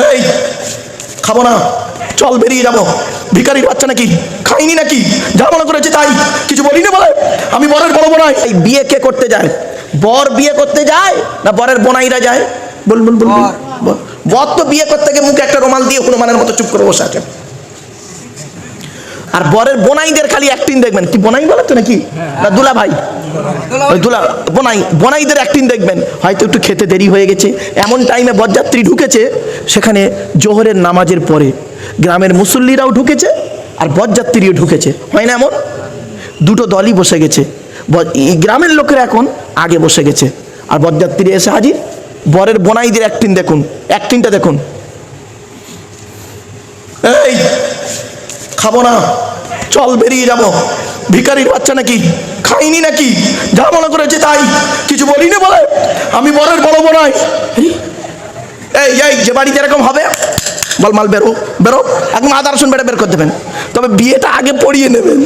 এই খাবো না, চল বেরিয়ে যাবো। ভিখারির বাচ্চা নাকি, খাইনি নাকি, যা মনে করেছে তাই, কিছু বলিনি বলে। আমি বরের বড় বোনাই। এই বিয়ে কে করতে যায়? বর বিয়ে করতে যায় না বরের বোনাইরা যায়? বল বল বল। বর তো বিয়ে করতে গিয়ে মুখে একটা রুমাল দিয়ে হনুমানের মতো চুপ করে বসে আছে। আর বরের বোনাইদের খালি অ্যাক্টিং দেখবেন। কি বোনাই বলে তো নাকি, না দুলা ভাই, ওই দুলা বোনাই, বোনাইদের অ্যাক্টিং দেখবেন। হয়তো একটু খেতে দেরি হয়ে গেছে, এমন টাইমে বরযাত্রী ঢুকেছে, সেখানে জোহরের নামাজের পরে গ্রামের মুসল্লিরাও ঢুকেছে আর বরযাত্রীও ঢুকেছে, হয় না এমন? দুটো দলই বসে গেছে। গ্রামের লোকেরা এখন আগে বসে গেছে আর বরযাত্রী এসে হাজির। বরের বোনাইদের অ্যাক্টিং দেখুন, অ্যাক্টিংটা দেখুন। এই খাবো না, চল বেরিয়ে যাবো। ভিখারির বাচ্চা নাকি, খাইনি নাকি, যা মনে করেছে তাই, কিছু বলিনি বলে। আমি বরের বড় বোনাই। এই এই যে বাড়িতে এরকম হবে, বল মাল বেরো বেরো, একদম আদা রসুন বেড়ে বের করে দেবেন, তবে বিয়েটা আগে পড়িয়ে নেবেন।